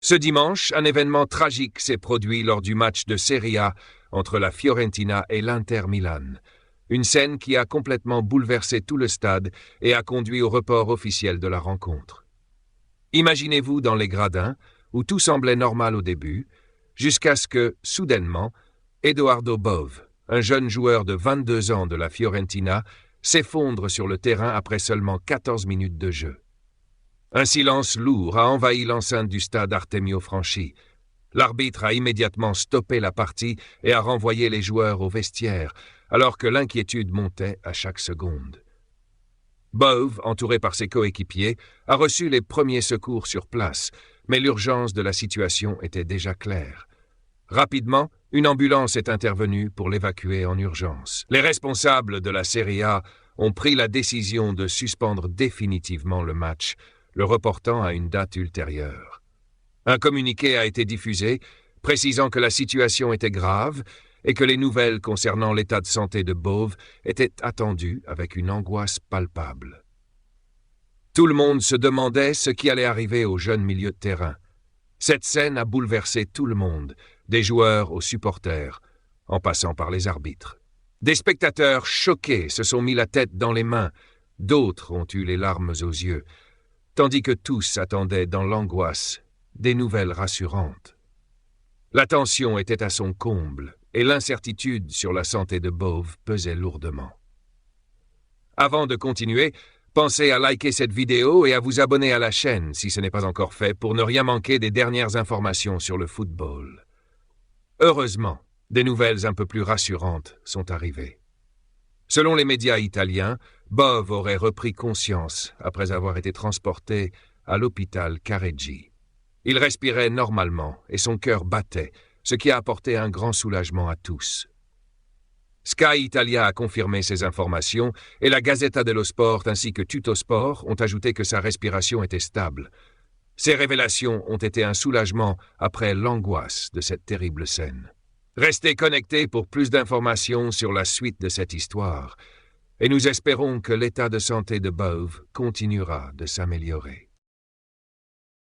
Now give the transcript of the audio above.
Ce dimanche, un événement tragique s'est produit lors du match de Serie A entre la Fiorentina et l'Inter Milan. Une scène qui a complètement bouleversé tout le stade et a conduit au report officiel de la rencontre. Imaginez-vous dans les gradins, où tout semblait normal au début, jusqu'à ce que, soudainement, Edoardo Bove, un jeune joueur de 22 ans de la Fiorentina, s'effondre sur le terrain après seulement 14 minutes de jeu. Un silence lourd a envahi l'enceinte du stade Artemio Franchi. L'arbitre a immédiatement stoppé la partie et a renvoyé les joueurs au vestiaire, alors que l'inquiétude montait à chaque seconde. Bove, entouré par ses coéquipiers, a reçu les premiers secours sur place, mais l'urgence de la situation était déjà claire. Rapidement, une ambulance est intervenue pour l'évacuer en urgence. Les responsables de la Serie A ont pris la décision de suspendre définitivement le match, le reportant à une date ultérieure. Un communiqué a été diffusé, précisant que la situation était grave et que les nouvelles concernant l'état de santé de Bove étaient attendues avec une angoisse palpable. Tout le monde se demandait ce qui allait arriver au jeune milieu de terrain. Cette scène a bouleversé tout le monde, des joueurs aux supporters, en passant par les arbitres. Des spectateurs choqués se sont mis la tête dans les mains, d'autres ont eu les larmes aux yeux, tandis que tous attendaient dans l'angoisse des nouvelles rassurantes. La tension était à son comble et l'incertitude sur la santé de Bove pesait lourdement. Avant de continuer, pensez à liker cette vidéo et à vous abonner à la chaîne si ce n'est pas encore fait pour ne rien manquer des dernières informations sur le football. Heureusement, des nouvelles un peu plus rassurantes sont arrivées. Selon les médias italiens, Bove aurait repris conscience après avoir été transporté à l'hôpital Careggi. Il respirait normalement et son cœur battait, ce qui a apporté un grand soulagement à tous. Sky Italia a confirmé ces informations et la Gazzetta dello Sport ainsi que Tuttosport ont ajouté que sa respiration était stable. Ces révélations ont été un soulagement après l'angoisse de cette terrible scène. Restez connectés pour plus d'informations sur la suite de cette histoire et nous espérons que l'état de santé de Bove continuera de s'améliorer.